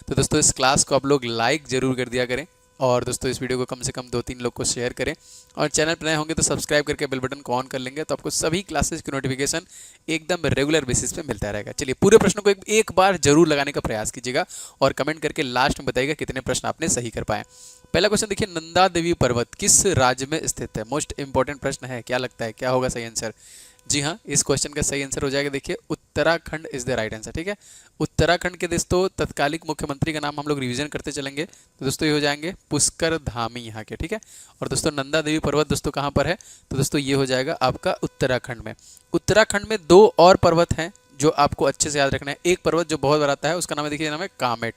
तो दोस्तों इस क्लास को आप लोग लाइक जरूर कर दिया करें और दोस्तों इस वीडियो को कम से कम 2-3 लोग को शेयर करें और चैनल पर नए होंगे तो सब्सक्राइब करके बेल बटन को ऑन कर लेंगे तो आपको सभी क्लासेस की नोटिफिकेशन एकदम रेगुलर बेसिस पे मिलता रहेगा। चलिए पूरे प्रश्नों को एक बार जरूर लगाने का प्रयास कीजिएगा और कमेंट करके लास्ट में बताइएगा कितने प्रश्न आपने सही कर पाए। पहला क्वेश्चन देखिए, नंदा देवी पर्वत किस राज्य में स्थित है? मोस्ट इंपॉर्टेंट प्रश्न है, क्या लगता है क्या होगा सही आंसर? जी हाँ, इस क्वेश्चन का सही आंसर हो जाएगा देखिए Uttarakhand is the right answer. ठीक है, उत्तराखंड के दोस्तों तत्कालिक मुख्यमंत्री का नाम हम लोग रिवीजन करते चलेंगे तो दोस्तों ये हो जाएंगे पुष्कर धामी यहाँ के। ठीक है, और दोस्तों नंदा देवी पर्वत दोस्तों कहाँ पर है? तो दोस्तों ये हो जाएगा आपका उत्तराखंड में। उत्तराखंड में 2 और पर्वत हैं जो आपको अच्छे से याद रखना है। एक पर्वत जो बहुत बड़ा आता है उसका नाम है, देखिए नाम है कामेट।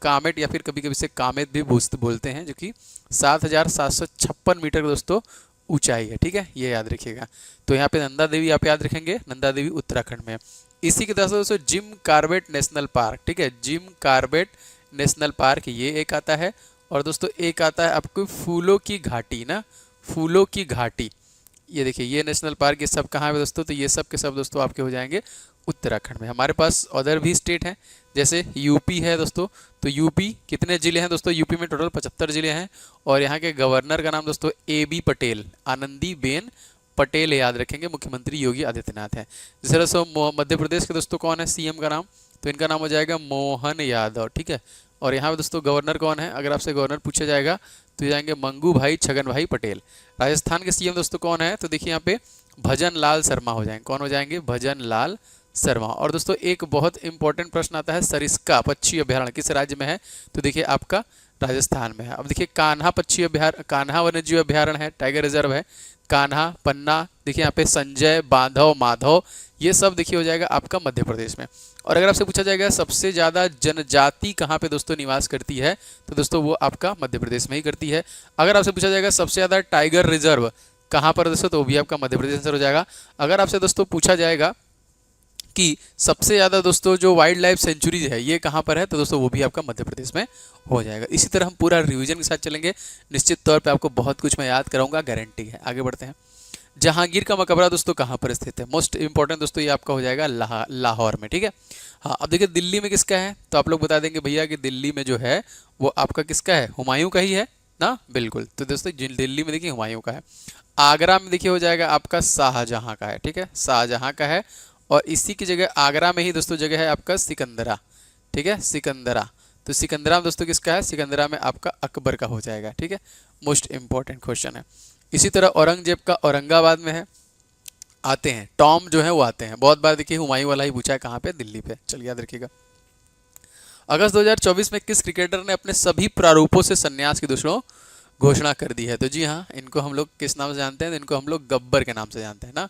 कामेट या फिर कभी कभी से कामेत भी बोलते हैं, जो कि 7,756 मीटर दोस्तों ऊंचाई है। ठीक है, ये याद रखिएगा। तो यहाँ पे नंदा देवी आप याद रखेंगे, नंदा देवी उत्तराखंड में। इसी के तरह दोस्तों जिम कार्बेट नेशनल पार्क। ठीक है, जिम कार्बेट नेशनल पार्क ये एक आता है और दोस्तों एक आता है आपको फूलों की घाटी ना, फूलों की घाटी। ये देखिए ये नेशनल पार्क, ये सब कहाँ है दोस्तों? तो ये सब के सब दोस्तों आपके हो जाएंगे उत्तराखंड में। हमारे पास अदर भी स्टेट हैं, जैसे यूपी है दोस्तों। तो यूपी कितने जिले हैं दोस्तों? यूपी में टोटल 75 जिले हैं और यहाँ के गवर्नर का नाम दोस्तों AB पटेल, आनंदी बेन पटेल याद रखेंगे। मुख्यमंत्री योगी आदित्यनाथ है। जैसे दोस्तों मध्य प्रदेश के दोस्तों कौन है CM का नाम? तो इनका नाम हो जाएगा मोहन यादव। ठीक है, और यहाँ पे दोस्तों गवर्नर कौन है? अगर आपसे गवर्नर पूछा जाएगा तो जाएंगे मंगू भाई छगन भाई पटेल। राजस्थान के CM दोस्तों कौन है? तो देखिए यहाँ पे भजन लाल शर्मा हो जाएंगे। कौन हो जाएंगे? भजन लाल शर्मा। और दोस्तों एक बहुत इंपॉर्टेंट प्रश्न आता है, सरिस्का पक्षी अभ्यारण्य किस राज्य में है? तो देखिए आपका राजस्थान में है। अब देखिए कान्हा पक्षी अभ्यारण्य, कान्हा वन्यजीव अभ्यारण्य है, टाइगर रिजर्व है, कान्हा पन्ना। देखिए यहाँ पे संजय, बांधव, माधव, ये सब देखिए हो जाएगा आपका मध्य प्रदेश में। और अगर आपसे पूछा जाएगा सबसे ज़्यादा जनजाति कहाँ पे दोस्तों निवास करती है? तो दोस्तों वो आपका मध्य प्रदेश में ही करती है। अगर आपसे पूछा जाएगा सबसे ज़्यादा टाइगर रिजर्व कहाँ पर दोस्तों? तो वो भी आपका मध्य प्रदेश आंसर हो जाएगा। अगर आपसे दोस्तों पूछा जाएगा कि सबसे ज़्यादा दोस्तों जो वाइल्ड लाइफ सेंचुरीज है ये कहाँ पर है? तो दोस्तों वो भी आपका मध्य प्रदेश में हो जाएगा। इसी तरह हम पूरा रिवीजन के साथ चलेंगे, निश्चित तौर पे आपको बहुत कुछ मैं याद कराऊंगा, गारंटी है। आगे बढ़ते हैं। जहांगीर का मकबरा दोस्तों कहाँ पर स्थित है? मोस्ट इंपॉर्टेंट दोस्तों ये आपका हो जाएगा लाहौर में। ठीक है, हाँ। अब देखिए दिल्ली में किसका है? तो आप लोग बता देंगे भैया कि दिल्ली में जो है वो आपका किसका है? हुमायूं का ही है ना? बिल्कुल। तो दोस्तों दिल्ली में देखिए हुमायूं का है। आगरा में देखिए हो जाएगा आपका शाहजहां का है। ठीक है, शाहजहां का है। और इसी की जगह आगरा में ही दोस्तों जगह है आपका सिकंदरा। ठीक है, सिकंदरा। तो सिकंदरा में दोस्तों किसका है? सिकंदरा में आपका अकबर का हो जाएगा। ठीक है, मोस्ट इंपॉर्टेंट क्वेश्चन है। इसी तरह औरंगजेब का औरंगाबाद में है। आते हैं टॉम जो है वो आते हैं, बहुत बार देखिए हुमायूं वाला ही पूछा है कहाँ पे? दिल्ली पे। चलिए याद रखिएगा। अगस्त 2024 में किस क्रिकेटर ने अपने सभी प्रारूपों से संन्यास की घोषणा कर दी है? तो जी हाँ, इनको हम लोग किस नाम से जानते हैं? इनको हम लोग गब्बर के नाम से जानते हैं ना,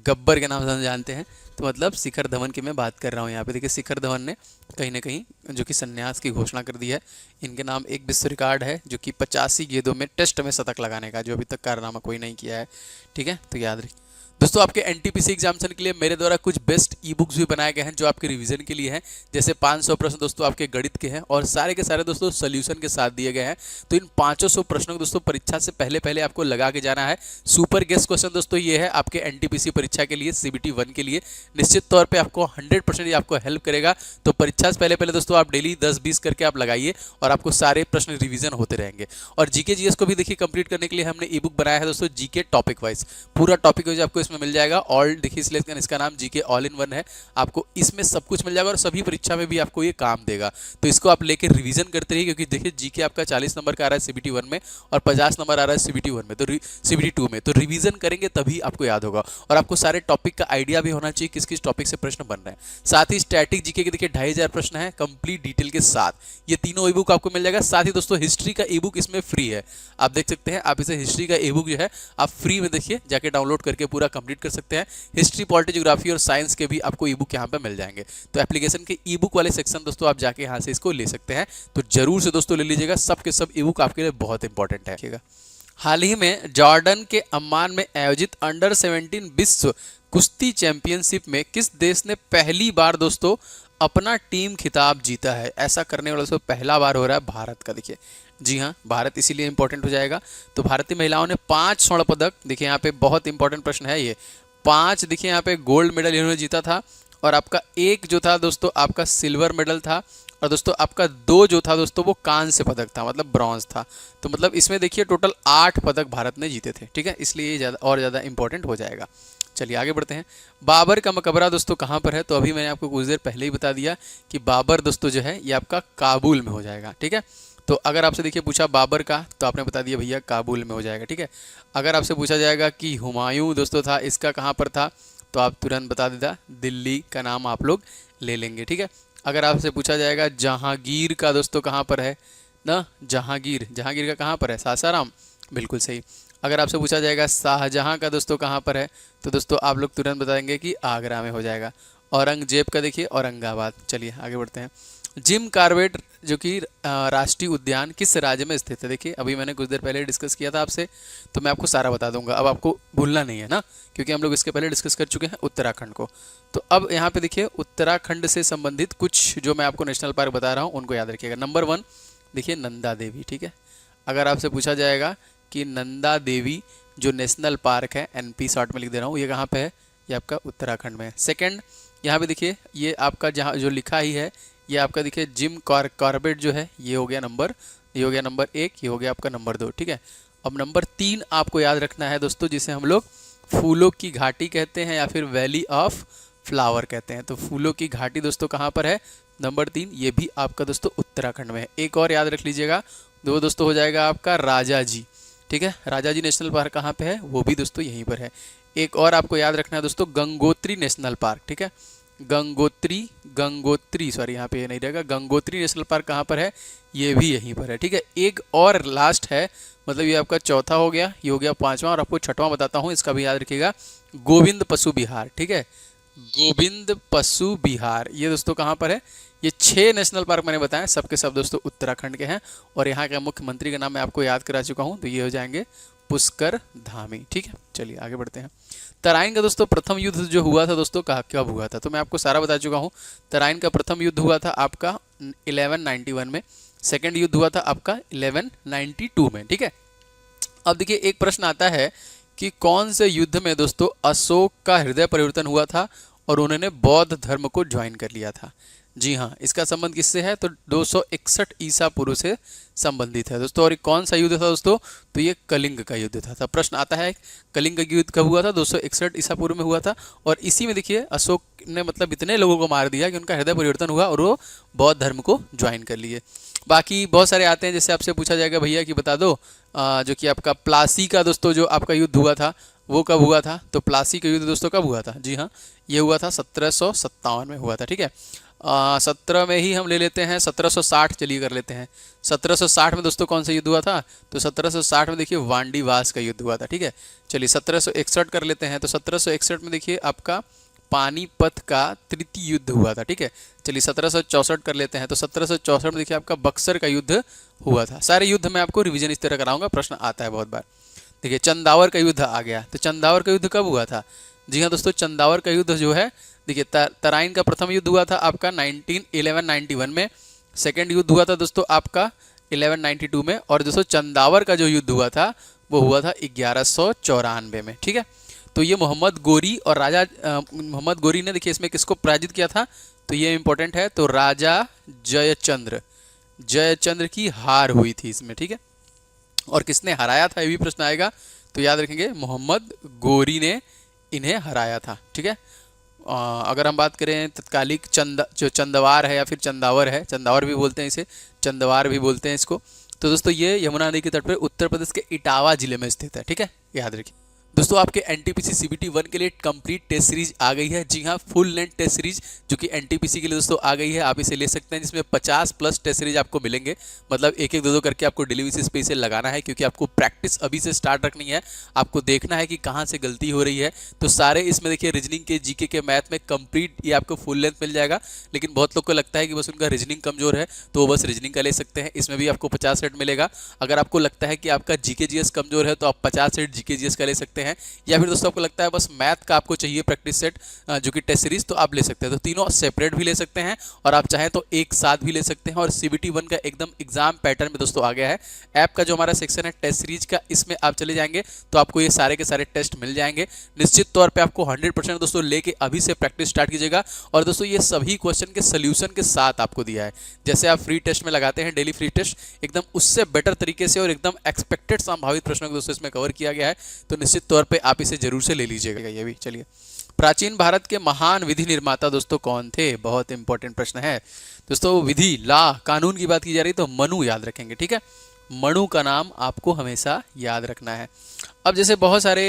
गब्बर के नाम से जानते हैं। तो मतलब शिखर धवन की मैं बात कर रहा हूँ यहाँ पे। देखिए शिखर धवन ने कहीं ना कहीं जो कि संन्यास की घोषणा कर दी है। इनके नाम एक विश्व रिकॉर्ड है जो कि 85 गेंदों में टेस्ट में शतक लगाने का, जो अभी तक कारनामा कोई नहीं किया है। ठीक है, तो याद रखिए दोस्तों। आपके NTPC एग्जामिनेशन के लिए मेरे द्वारा कुछ बेस्ट ई-बुक्स भी बनाए गए हैं जो आपके रिवीजन के लिए हैं। जैसे 500 प्रश्न दोस्तों आपके गणित के हैं और सारे के सारे दोस्तों सोल्यूशन के साथ दिए गए हैं। तो इन 500 प्रश्नों को दोस्तों परीक्षा से पहले आपको लगा के जाना है। सुपर गेस्ट क्वेश्चन दोस्तों ये है आपके NTPC परीक्षा के लिए, CBT 1 के लिए। निश्चित तौर पर आपको 100% ये आपको हेल्प करेगा। तो परीक्षा से पहले दोस्तों आप डेली 10-20 करके आप लगाइए और आपको सारे प्रश्न रिवीजन होते रहेंगे। और GK GS को भी देखिए कंप्लीट करने के लिए हमने ई-बुक बनाया है दोस्तों, GK टॉपिक वाइज। पूरा टॉपिक वाइज आपको इसमें मिल जाएगा। ऑल देखिए सिलेक्शन, इसका नाम GK ऑल इन वन है। आपको इसमें सब कुछ मिल जाएगा और सभी परीक्षा में भी आपको ये काम देगा। तो इसको आप लेके रिवीजन करते रहिए, क्योंकि देखिए GK आपका 40 नंबर का आ रहा है CBT 1 में और 50 नंबर आ रहा है CBT 1 में, तो CBT 2 में। तो रिवीजन करेंगे तभी आपको याद होगा और आपको सारे टॉपिक का आइडिया भी होना चाहिए किस किस टॉपिक से प्रश्न बन रहे हैं। साथ ही स्टैटिक GK के देखिए 2500 प्रश्न है कंप्लीट डिटेल के साथ। ये तीनों ई-बुक आपको मिल जाएगा। साथ ही दोस्तों हिस्ट्री का ई-बुक इसमें फ्री है, आप देख सकते हैं। आप इसे हिस्ट्री का ई-बुक जो है आप फ्री में देखिए जाके डाउनलोड करके पूरा कंप्लीट कर सकते हैं। हिस्ट्री, पॉलिटी, ज्योग्राफी और साइंस के भी आपको ई-बुक यहाँ पे मिल जाएंगे। तो एप्लीकेशन के ई-बुक वाले सेक्शन दोस्तों आप जाके यहाँ से इसको ले सकते हैं। तो जरूर से दोस्तों ले लीजिएगा, सब के सब ई-बुक आपके लिए बहुत इंपॉर्टेंट है। हाल ही में जॉर्डन के अम्मान में आयोजित अंडर 17 विश्व कुश्ती चैंपियनशिप में किस देश ने पहली बार दोस्तों अपना टीम खिताब जीता है? ऐसा करने वाला दोस्तों पहला बार हो रहा है भारत का। देखिए जी हाँ, भारत इसीलिए इंपॉर्टेंट हो जाएगा। तो भारतीय महिलाओं ने 5 स्वर्ण पदक, देखिए यहाँ पे बहुत इंपॉर्टेंट प्रश्न है ये, 5 देखिए यहाँ पे गोल्ड मेडल इन्होंने जीता था और आपका एक जो था दोस्तों आपका सिल्वर मेडल था और दोस्तों आपका 2 जो था दोस्तों वो कांस्य पदक था, मतलब ब्रॉन्ज था। तो मतलब इसमें देखिए टोटल 8 पदक भारत ने जीते थे, ठीक है, इसलिए ये ज़्यादा इंपॉर्टेंट हो जाएगा। चलिए आगे बढ़ते हैं। बाबर का मकबरा दोस्तों कहाँ पर है? तो अभी मैंने आपको कुछ देर पहले ही बता दिया कि बाबर दोस्तों जो है ये आपका काबुल में हो जाएगा, ठीक है। तो अगर आपसे देखिए पूछा बाबर का, तो आपने बता दिया भैया काबुल में हो जाएगा, ठीक है। अगर आपसे पूछा जाएगा कि हुमायूं दोस्तों था, इसका कहाँ पर था, तो आप तुरंत बता देता दिल्ली का नाम आप लोग ले लेंगे, ठीक है। अगर आपसे पूछा जाएगा जहांगीर का दोस्तों कहाँ पर है ना, जहांगीर का कहाँ पर है? सासाराम, बिल्कुल सही। अगर आपसे पूछा जाएगा शाहजहां का दोस्तों कहाँ पर है, तो दोस्तों आप लोग तुरंत बताएंगे कि आगरा में हो जाएगा। औरंगजेब का देखिए औरंगाबाद। चलिए आगे बढ़ते हैं। जिम कॉर्बेट जो कि राष्ट्रीय उद्यान किस राज्य में स्थित है? देखिए अभी मैंने कुछ देर पहले डिस्कस किया था आपसे, तो मैं आपको सारा बता दूंगा, अब आपको भूलना नहीं है ना, क्योंकि हम लोग इसके पहले डिस्कस कर चुके हैं उत्तराखंड को। तो अब यहाँ पे देखिए उत्तराखंड से संबंधित कुछ जो मैं आपको नेशनल पार्क बता रहा हूँ उनको याद रखिएगा। नंबर 1 देखिए नंदा देवी, ठीक है। अगर आपसे पूछा जाएगा कि नंदा देवी जो नेशनल पार्क है, NP शॉर्ट में लिख दे रहा हूँ, ये कहाँ पे है? ये आपका उत्तराखंड में है। सेकंड यहाँ पे देखिए ये आपका जहाँ जो लिखा ही है ये आपका देखिए जिम कॉर्बेट जो है ये हो गया नंबर 1, ये हो गया आपका नंबर 2, ठीक है। अब नंबर 3 आपको याद रखना है दोस्तों, जिसे हम लोग फूलों की घाटी कहते हैं या फिर वैली ऑफ फ्लावर कहते हैं। तो फूलों की घाटी दोस्तों कहाँ पर है? नंबर 3, ये भी आपका दोस्तों उत्तराखंड में है। एक और याद रख लीजिएगा, दो दोस्तों हो जाएगा आपका राजाजी, ठीक है। राजाजी नेशनल पार्क कहाँ पे है? वो भी दोस्तों यहीं पर है। एक और आपको याद रखना है दोस्तों गंगोत्री नेशनल पार्क, ठीक है। गंगोत्री सॉरी यहाँ पे ये नहीं रहेगा। गंगोत्री नेशनल पार्क कहाँ पर है? ये भी यहीं पर है, ठीक है। एक और लास्ट है, मतलब ये आपका चौथा हो गया, ये हो गया 5वां, और आपको 6वां बताता हूँ, इसका भी याद रखिएगा, गोविंद पशु विहार, ठीक है। गोविंद पशु विहार ये दोस्तों कहाँ पर है? ये 6 नेशनल पार्क मैंने बताया, सबके सब दोस्तों उत्तराखंड के हैं, और यहाँ के मुख्यमंत्री का नाम मैं आपको याद करा चुका हूँ, तो ये हो जाएंगे पुष्कर धामी, ठीक है। चलिए आगे बढ़ते हैं। तराइन का दोस्तों प्रथम युद्ध जो हुआ था दोस्तों कब हुआ था? तो मैं आपको सारा बता चुका हूँ। तराइन का प्रथम युद्ध हुआ था आपका 1191 में, सेकेंड युद्ध हुआ था आपका 1192 में, ठीक है। अब देखिए एक प्रश्न आता है कि कौन से युद्ध में दोस्तों अशोक का हृदय परिवर्तन हुआ था और उन्होंने बौद्ध धर्म को ज्वाइन कर लिया था? जी हाँ, इसका संबंध किससे है? तो 261 ईसा पूर्व से संबंधित है दोस्तों। और ये कौन सा युद्ध था दोस्तों? तो ये कलिंग का युद्ध था। प्रश्न आता है कलिंग का युद्ध कब हुआ था? 261 ईसा पूर्व में हुआ था, और इसी में देखिए अशोक ने मतलब इतने लोगों को मार दिया कि उनका हृदय परिवर्तन हुआ और वो बौद्ध धर्म को ज्वाइन कर लिए। बाकी बहुत सारे आते हैं, जैसे आपसे पूछा जाएगा भैया कि बता दो जो कि आपका प्लासी का दोस्तों जो आपका युद्ध हुआ था वो कब हुआ था? तो प्लासी का युद्ध दोस्तों कब हुआ था? जी हाँ, ये हुआ था 1757 में हुआ था, ठीक है। 17 में ही हम ले लेते हैं, 1760 चलिए कर लेते हैं। 1760 में दोस्तों कौन सा युद्ध हुआ था? तो 1760 में देखिए वांडीवास का युद्ध हुआ था, ठीक है। चलिए 1761 कर लेते हैं। तो 1761 में देखिए आपका पानीपत का तृतीय युद्ध हुआ था, ठीक है। चलिए 1764 कर लेते हैं। तो 1764 में देखिए आपका बक्सर का युद्ध हुआ था। सारे युद्ध मैं आपको रिवीजन इस तरह कराऊंगा, प्रश्न आता है बहुत बार। देखिए चंदावर का युद्ध आ गया, तो चंदावर का युद्ध कब हुआ था? जी हाँ दोस्तों, चंदावर का युद्ध जो है देखिए तराइन का प्रथम युद्ध हुआ था आपका 1191 में, सेकेंड युद्ध हुआ था दोस्तों आपका 1192 में, और दोस्तों चंदावर का जो युद्ध हुआ था वो हुआ था 1194 में, ठीक है। तो ये मोहम्मद गोरी और राजा मोहम्मद गोरी ने देखिए इसमें किसको पराजित किया था? तो ये इंपॉर्टेंट है, तो राजा जयचंद्र की हार हुई थी इसमें, ठीक है। और किसने हराया था ये भी प्रश्न आएगा, तो याद रखेंगे मोहम्मद गोरी ने इन्हें हराया था, ठीक है। अगर हम बात करें तत्कालिक जो चंदवार है या फिर चंदावर है, चंदावर भी बोलते हैं इसे, चंदवार भी बोलते हैं इसको, तो दोस्तों ये यमुना नदी के तट पर उत्तर प्रदेश के इटावा जिले में स्थित है, ठीक है, याद रखिए। दोस्तों आपके NTPC CBT 1 के लिए कंप्लीट टेस्ट सीरीज आ गई है। जी हाँ, फुल लेंथ टेस्ट सीरीज जो कि NTPC के लिए दोस्तों आ गई है, आप इसे ले सकते हैं, जिसमें 50+ टेस्ट सीरीज आपको मिलेंगे। मतलब एक एक दो करके आपको डेली बेसिस पे इसे लगाना है, क्योंकि आपको प्रैक्टिस अभी से स्टार्ट रखनी है। आपको देखना है कि कहाँ से गलती हो रही है। तो सारे इसमें देखिए रीजनिंग के, GK के, मैथ में कंप्लीट ये आपको फुल लेंथ मिल जाएगा। लेकिन बहुत लोग को लगता है कि बस उनका रीजनिंग कमजोर है तो वो बस रीजनिंग का ले सकते हैं, इसमें भी आपको 50 सेट मिलेगा। अगर आपको लगता है कि आपका GK GS कमजोर है तो आप 50 सेट GK GS का ले सकते हैं। हैं, या फिर दोस्तों आपको लगता है बस मैथ का आपको चाहिए प्रैक्टिस सेट जो कि टेस्ट सीरीज, तो आप ले सकते हैं। तो तीनों सेपरेट भी ले सकते हैं और आप चाहें तो एक साथ भी ले सकते हैं। और CBT 1 का एकदम एग्जाम पैटर्न में दोस्तों आ गया है। ऐप का जो हमारा सेक्शन है टेस्ट सीरीज का, इसमें आप चले जाएंगे तो आपको ये सारे के सारे टेस्ट मिल जाएंगे। निश्चित तौर पे आपको 100% दोस्तों लेके अभी से प्रैक्टिस स्टार्ट कीजिएगा। और दोस्तों ये सभी क्वेश्चन के सोल्यूशन के साथ आपको दिया है, जैसे आप फ्री टेस्ट में लगाते हैं डेली फ्री टेस्ट, एकदम उससे बेटर तरीके से और एकदम एक्सपेक्टेड संभावित प्रश्नों को दोस्तों इसमें कवर किया गया है। तो निश्चित तौर पे आप इसे जरूर से ले लीजिएगा। ये भी चलिए, प्राचीन भारत के महान विधि निर्माता दोस्तों कौन थे? बहुत इंपॉर्टेंट प्रश्न है दोस्तों। विधि, ला, कानून की बात की जा रही तो मनु याद रखेंगे, ठीक है। मनु का नाम आपको हमेशा याद रखना है। अब जैसे बहुत सारे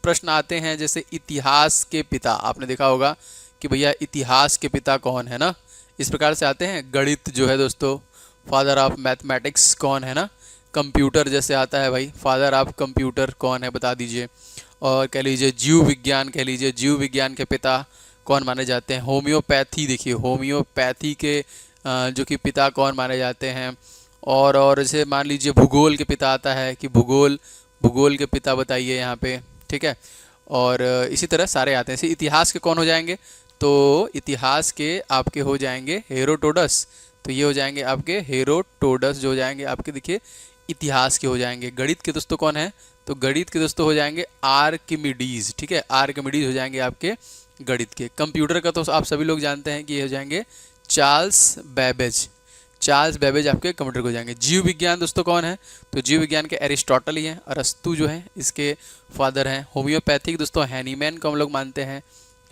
प्रश्न आते हैं, जैसे इतिहास के पिता, आपने देखा होगा कि भैया इतिहास के पिता कौन है ना, इस प्रकार से आते हैं। गणित जो है दोस्तों, फादर ऑफ मैथमेटिक्स कौन है ना। कंप्यूटर जैसे आता है भाई, फादर ऑफ कंप्यूटर कौन है बता दीजिए। और कह लीजिए जीव विज्ञान, कह लीजिए जीव विज्ञान के पिता कौन माने जाते हैं। होम्योपैथी, देखिए होम्योपैथी के जो कि पिता कौन माने जाते हैं। और जैसे मान लीजिए भूगोल के पिता आता है कि भूगोल के पिता बताइए यहाँ पे, ठीक है। और इसी तरह सारे आते हैं। इसी इतिहास के कौन हो जाएंगे, तो इतिहास के आपके हो जाएंगे हेरोडोटस, तो ये हो जाएंगे आपके हेरोडोटस जो हो जाएंगे आपके, देखिए इतिहास के हो जाएंगे। गणित के दोस्तों कौन है, तो गणित के दोस्तों हो जाएंगे आर्किमिडीज, ठीक है, आर्किमिडीज हो जाएंगे आपके गणित के। कंप्यूटर का तो आप सभी लोग जानते हैं कि ये हो जाएंगे चार्ल्स बेबेज, चार्ल्स बेबेज आपके कंप्यूटर को जाएंगे। जीव विज्ञान दोस्तों कौन है, तो जीव विज्ञान के एरिस्टोटल ही हैं, अरस्तु जो है इसके फादर हैं। होम्योपैथिक दोस्तों हैनीमैन को हम लोग मानते हैं,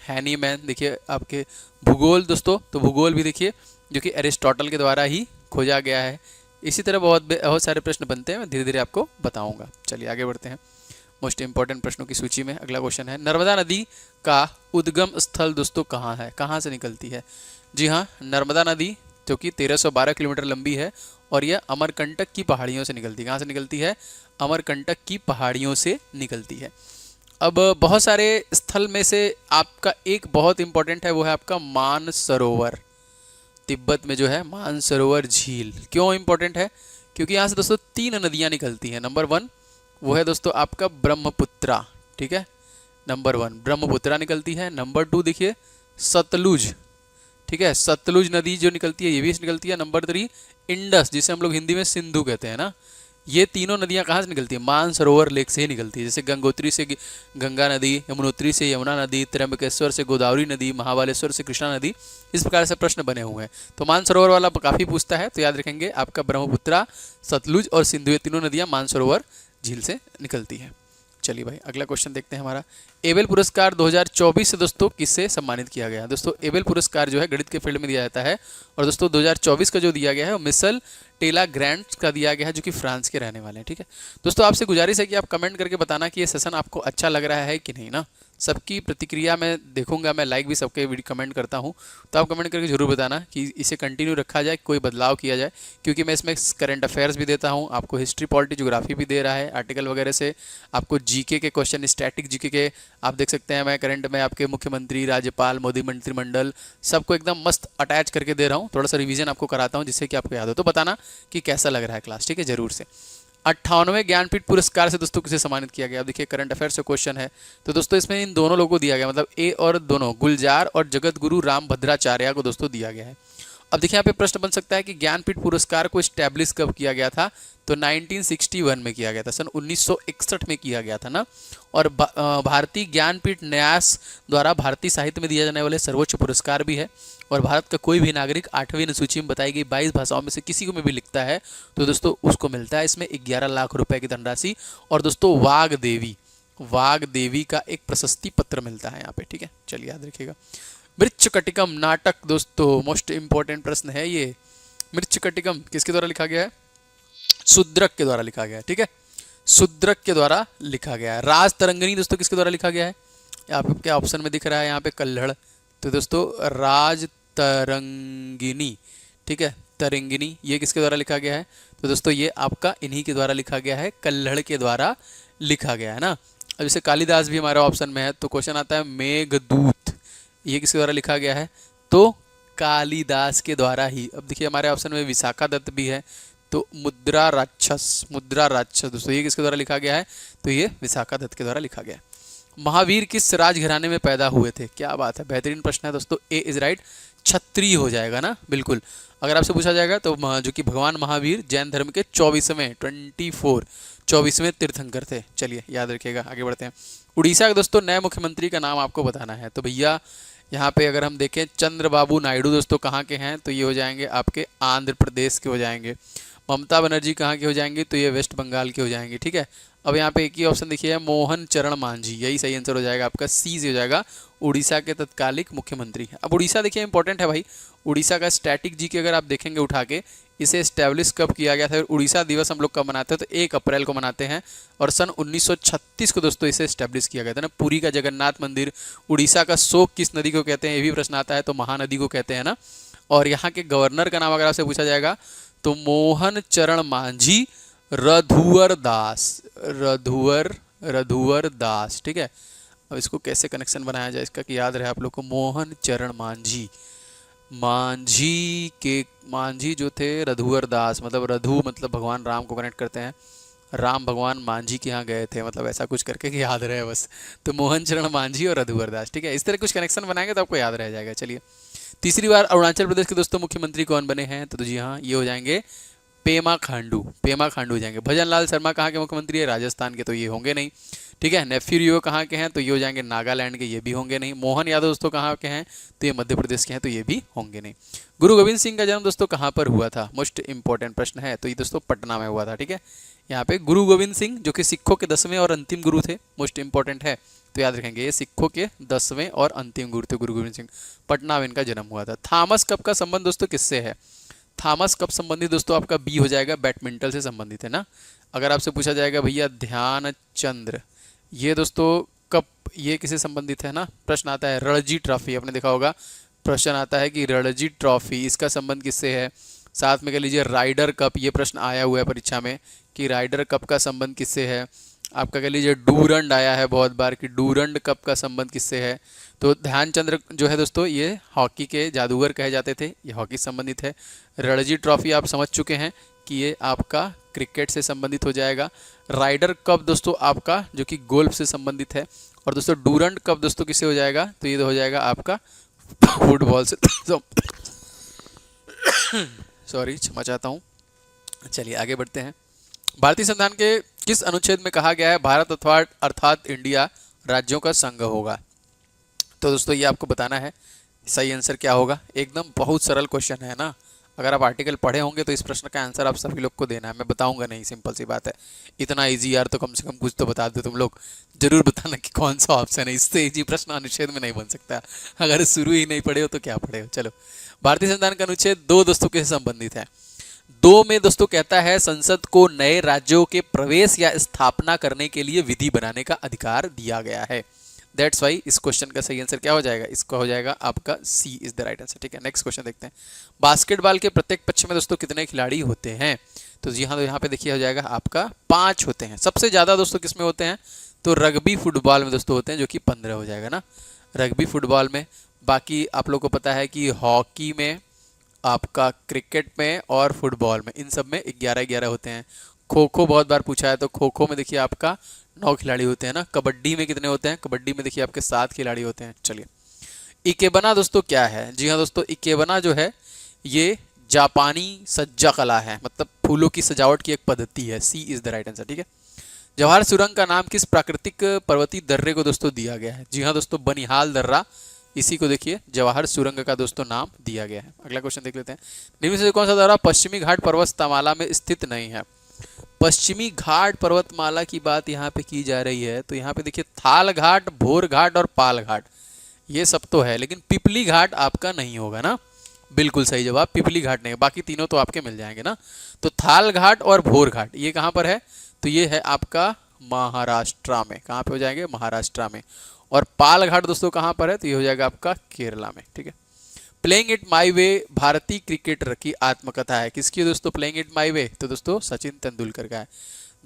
हैनीमैन। देखिए आपके भूगोल दोस्तों, तो भूगोल भी देखिए जो कि एरिस्टोटल के द्वारा ही खोजा गया है। इसी तरह बहुत सारे प्रश्न बनते हैं, मैं धीरे धीरे आपको बताऊंगा। चलिए आगे बढ़ते हैं मोस्ट इंपॉर्टेंट प्रश्नों की सूची में। अगला क्वेश्चन है, नर्मदा नदी का उद्गम स्थल दोस्तों कहाँ है, कहाँ से निकलती है? जी हाँ, नर्मदा नदी जो कि 1312 किलोमीटर लंबी है और यह अमरकंटक की पहाड़ियों से निकलती है। कहाँ से निकलती है? अमरकंटक की पहाड़ियों से निकलती है। अब बहुत सारे स्थल में से आपका एक बहुत इंपॉर्टेंट है, वो है आपका मानसरोवर। तिब्बत में जो है मानसरोवर झील क्यों इंपॉर्टेंट है? क्योंकि यहाँ से दोस्तों 3 नदियाँ निकलती हैं। नंबर 1 वो है दोस्तों आपका ब्रह्मपुत्रा, ठीक है, नंबर 1 ब्रह्मपुत्रा निकलती है। नंबर 2 देखिए सतलुज, ठीक है, सतलुज नदी जो निकलती है ये भी निकलती है। नंबर 3 इंडस, जिसे हम लोग हिंदी में सिंधु कहते हैं ना। ये तीनों नदियाँ कहाँ से निकलती है? मानसरोवर लेक से ही निकलती है। जैसे गंगोत्री से गंगा नदी, यमुनोत्री से यमुना नदी, त्र्यंबकेश्वर से गोदावरी नदी, महाबालेश्वर से कृष्णा नदी, इस प्रकार से प्रश्न बने हुए हैं। तो मानसरोवर वाला काफ़ी पूछता है, तो याद रखेंगे आपका ब्रह्मपुत्रा, सतलुज और सिंधु, ये तीनों नदियाँ मानसरोवर झील से निकलती हैं। चलिए भाई अगला क्वेश्चन देखते हैं हमारा। एबेल पुरस्कार 2024 से दोस्तों किससे सम्मानित किया गया? दोस्तों एबेल पुरस्कार जो है गणित के फील्ड में दिया जाता है और दोस्तों 2024 का जो दिया गया है वो मिशेल टेला ग्रैंट का दिया गया है, जो कि फ्रांस के रहने वाले हैं, ठीक है। दोस्तों आपसे गुजारिश है कि आप कमेंट करके बताना कि ये सेशन आपको अच्छा लग रहा है कि नहीं ना। सबकी प्रतिक्रिया मैं देखूंगा, मैं लाइक भी सबके वीडियो कमेंट करता हूं, तो आप कमेंट करके जरूर बताना कि इसे कंटिन्यू रखा जाए, कोई बदलाव किया जाए, क्योंकि मैं इसमें करंट अफेयर्स भी देता हूं, आपको हिस्ट्री, पॉलिटी, ज्योग्राफी भी दे रहा है आर्टिकल वगैरह से, आपको जीके के क्वेश्चन, स्टैटिक जीके के आप देख सकते हैं। मैं करंट में आपके मुख्यमंत्री, राज्यपाल, मोदी मंत्रिमंडल सबको एकदम मस्त अटैच करके दे रहा हूँ, थोड़ा सा रिवीजन आपको कराता हूँ जिससे कि आपको याद हो। तो बताना कि कैसा लग रहा है क्लास, ठीक है, जरूर से। 98वें ज्ञानपीठ पुरस्कार से दोस्तों किसे सम्मानित किया गया? अब देखिए करंट अफेयर से क्वेश्चन है, तो दोस्तों इसमें इन दोनों लोगों को दिया गया, मतलब ए और दोनों, गुलजार और जगत गुरु रामभद्राचार्य को दोस्तों दिया गया है। अब देखिए यहाँ पे प्रश्न बन सकता है कि ज्ञानपीठ पुरस्कार को स्टैब्लिश कब किया गया था? तो 1961 में किया गया था, सन 1961 में किया गया था ना। और भारतीय ज्ञानपीठ न्यास द्वारा भारतीय साहित्य में दिया जाने वाले सर्वोच्च पुरस्कार भी है। और भारत का कोई भी नागरिक 8वीं अनुसूची में बताई गई 22 भाषाओं में से किसी को में भी लिखता है तो दोस्तों उसको मिलता है इसमें 11 लाख रुपए की धनराशि। और दोस्तों वाग देवी का एक प्रशस्ति पत्र मिलता है यहाँ पे, ठीक है। चलिए याद रखिएगा। मृच्छकटिकम नाटक दोस्तों मोस्ट इंपॉर्टेंट प्रश्न है ये। मृच्छकटिकम किसके द्वारा लिखा गया है? शूद्रक के द्वारा लिखा गया है, ठीक है, शूद्रक के द्वारा लिखा गया है। राज तरंगिणी दोस्तों किसके द्वारा लिखा गया है? आपके ऑप्शन में दिख रहा है यहाँ पे कल्हड़, तो दोस्तों राज तरंगिनी, ठीक है, तरंगिनी, ये किसके द्वारा लिखा गया है? तो दोस्तों ये आपका इन्हीं के द्वारा लिखा गया है, कल्हड़ के द्वारा लिखा गया है ना। अब जैसे कालिदास भी हमारा ऑप्शन में है, तो क्वेश्चन आता है मेघदूत, ये किसके द्वारा लिखा गया है? तो कालिदास के द्वारा ही। अब देखिए हमारे ऑप्शन में विशाखा दत्त भी है, तो मुद्रा राक्षस दोस्तों ये किसके द्वारा लिखा गया है, तो ये विशाखा दत्त के द्वारा लिखा गया है। महावीर किस राजघराने में पैदा हुए थे, क्या बात है, बेहतरीन प्रश्न है दोस्तों, ए इज राइट, क्षत्रिय हो जाएगा ना, बिल्कुल। अगर आपसे पूछा जाएगा तो जो कि भगवान महावीर जैन धर्म के 24वें तीर्थंकर थे। चलिए याद रखिएगा, आगे बढ़ते हैं। उड़ीसा के दोस्तों नए मुख्यमंत्री का नाम आपको बताना है, तो भैया यहाँ पे अगर हम देखें चंद्रबाबू नायडू दोस्तों कहाँ के हैं, तो ये हो जाएंगे आपके आंध्र प्रदेश के हो जाएंगे। ममता बनर्जी कहाँ के हो जाएंगी, तो ये वेस्ट बंगाल के हो जाएंगे, ठीक है। अब यहाँ पे एक ही ऑप्शन देखिए, मोहन चरण मांझी, यही सही आंसर हो जाएगा आपका, सी से हो जाएगा, उड़ीसा के तत्कालिक मुख्यमंत्री। अब उड़ीसा देखिए इंपॉर्टेंट है भाई, उड़ीसा का स्टैटिक जी के अगर आप देखेंगे उठा के, इसे इस्टेब्लिश कब किया गया था, उड़ीसा दिवस हम लोग कब मनाते हैं, तो 1 अप्रैल को मनाते हैं, और सन 1936 को दोस्तों इसे इस्टेब्लिश किया गया था ना। पुरी का जगन्नाथ मंदिर, उड़ीसा का शोक किस नदी को कहते हैं, ये भी प्रश्न आता है, तो महानदी को कहते हैं ना। और यहाँ के गवर्नर का नाम अगर आपसे पूछा जाएगा तो मोहन चरण मांझी रघुवर दास, ठीक है। अब इसको कैसे कनेक्शन बनाया जाए इसका कि याद रहे आप लोग को, मोहन चरण मांझी जो थे रघुवर दास, मतलब रघु मतलब भगवान राम को कनेक्ट करते हैं, राम भगवान मांझी के यहाँ गए थे, मतलब ऐसा कुछ करके कि याद रहे बस, तो मोहन चरण मांझी और रघुवर दास, ठीक है। इस तरह कुछ कनेक्शन बनाएंगे तो आपको याद रह जाएगा। चलिए, तीसरी बार अरुणाचल प्रदेश के दोस्तों मुख्यमंत्री कौन बने हैं, तो जी हाँ ये हो जाएंगे पेमा खांडू हो जाएंगे। भजन लाल शर्मा कहाँ के मुख्यमंत्री है, राजस्थान के, तो ये होंगे नहीं, ठीक है। नेफ्यू रियो कहाँ के हैं, तो ये हो जाएंगे नागालैंड के, ये भी होंगे नहीं। मोहन यादव दोस्तों कहाँ के हैं, तो ये मध्य प्रदेश के हैं, तो ये भी होंगे नहीं। गुरु गोविंद सिंह का जन्म दोस्तों कहाँ पर हुआ था, मोस्ट इंपॉर्टेंट प्रश्न है, तो ये दोस्तों पटना में हुआ था, ठीक है। यहाँ पे गुरु गोविंद सिंह जो कि सिखों के 10वें और अंतिम गुरु थे, मोस्ट इंपॉर्टेंट है, तो याद रखेंगे ये सिखों के 10वें और अंतिम गुरु थे गुरु गोविंद सिंह, पटना में इनका जन्म हुआ था। थॉमस कप का संबंध दोस्तों किससे है, थॉमस कप संबंधित दोस्तों आपका बी हो जाएगा, बैडमिंटन से संबंधित है ना। अगर आपसे पूछा जाएगा भैया ध्यानचंद्र, ये दोस्तों कप ये किसे संबंधित है ना, प्रश्न आता है रणजी ट्रॉफी, आपने देखा होगा प्रश्न आता है कि रणजी ट्रॉफी इसका संबंध किससे है। साथ में कह लीजिए राइडर कप, ये प्रश्न आया हुआ है परीक्षा में कि राइडर कप का संबंध किससे है। आपका कह लीजिए डूरंड आया है बहुत बार कि डूरंड कप का संबंध किससे है, तो ध्यानचंद्र जो है दोस्तों ये हॉकी के जादूगर कहे जाते थे, ये हॉकी संबंधित है। रणजी ट्रॉफी आप समझ चुके हैं कि ये आपका क्रिकेट से संबंधित हो जाएगा। राइडर कप दोस्तों आपका जो कि गोल्फ से संबंधित है, और दोस्तों डूरंड कप दोस्तों किससे हो जाएगा, तो ये हो जाएगा आपका फुटबॉल से सॉरी क्षमा चाहता हूँ। चलिए आगे बढ़ते हैं। भारतीय संविधान के किस अनुच्छेद में कहा गया है भारत अर्थात इंडिया राज्यों का संघ होगा, तो दोस्तों ये आपको बताना है सही आंसर क्या होगा। एकदम बहुत सरल क्वेश्चन है ना, अगर आप आर्टिकल पढ़े होंगे तो इस प्रश्न का आंसर आप सभी लोग को देना है, मैं बताऊंगा नहीं, सिंपल सी बात है। इतना इजी यार, तो कम से कम कुछ तो बता दो तुम लोग, जरूर बताना कि कौन सा ऑप्शन है, इससे इजी प्रश्न अनुच्छेद में नहीं बन सकता, अगर शुरू ही नहीं पढ़े हो तो क्या पढ़े हो। चलो, भारतीय संविधान का अनुच्छेद 2 दोस्तों के संबंधित है। 2 में दोस्तों कहता है संसद को नए राज्यों के प्रवेश या स्थापना करने के लिए विधि बनाने का अधिकार दिया गया है। दैट्स वाई इस क्वेश्चन का सही आंसर क्या हो जाएगा, इसका हो जाएगा आपका सी इज द राइट आंसर, ठीक है। नेक्स्ट क्वेश्चन देखते हैं। बास्केटबॉल के प्रत्येक पक्ष में दोस्तों कितने खिलाड़ी होते हैं, तो जी हाँ, तो यहाँ पे देखिए हो जाएगा आपका 5 होते हैं। सबसे ज़्यादा दोस्तों किस में होते हैं, तो रग्बी फुटबॉल में दोस्तों होते हैं, जो कि 15 हो जाएगा ना, रग्बी फुटबॉल में। बाकी आप लोग को पता है कि हॉकी में, आपका क्रिकेट में और फुटबॉल में, इन सब में 11-11 होते हैं। खो खो बहुत बार पूछा है, तो खो खो में देखिए आपका 9 खिलाड़ी होते हैं ना। कबड्डी में कितने होते हैं, कबड्डी में देखिए आपके 7 खिलाड़ी होते हैं। चलिए, इकेबना दोस्तों क्या है, जी हाँ दोस्तों, इकेबना जो है ये जापानी सज्जा कला है, मतलब फूलों की सजावट की एक पद्धति है, सी इज द राइट आंसर, ठीक है। जवाहर सुरंग का नाम किस प्राकृतिक पर्वतीय दर्रे को दोस्तों दिया गया है, जी हाँ दोस्तों, बनिहाल दर्रा, इसी को देखिए जवाहर सुरंग का दोस्तों नाम दिया गया है। अगला क्वेश्चन देख लेते हैं। निम्न से कौन सा दर्रा पश्चिमी घाट पर्वतमाला में स्थित नहीं है, पश्चिमी घाट पर्वतमाला की बात यहाँ पे की जा रही है, तो यहाँ पे देखिए थाल घाट, भोर घाट और पाल घाट, ये सब तो है, लेकिन पिपली घाट आपका नहीं होगा ना। बिल्कुल सही जवाब, पिपली घाट नहीं, बाकी तीनों तो आपके मिल जाएंगे ना। तो थाल घाट और भोर घाट ये कहाँ पर है, तो ये है आपका महाराष्ट्र में, कहाँ पे हो जाएंगे, महाराष्ट्र में। और पाल घाट दोस्तों कहाँ पर है, तो ये हो जाएगा आपका केरला में, ठीक है। प्लेइंग इट माई वे भारतीय क्रिकेटर की आत्मकथा है, किसकी है दोस्तों प्लेइंग इट माई वे, तो दोस्तों सचिन तेंदुलकर का है।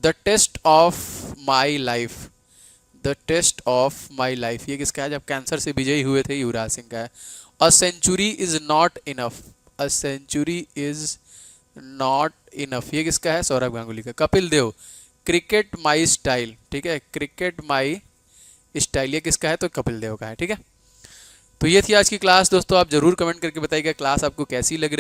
The test of my life, the test of my life ये किसका है, जब कैंसर से विजयी हुए थे, युवराज सिंह का है। A century is not enough, a century is not enough. ये किसका है? सौरभ गांगुली का। Kapil Dev, cricket my style, ठीक है, क्रिकेट माई स्टाइल, ये किसका है? तो कपिल देव का है, ठीक है। तो ये थी आज की क्लास दोस्तों, आप जरूर कमेंट करके बताइएगा क्लास आपको कैसी लग रही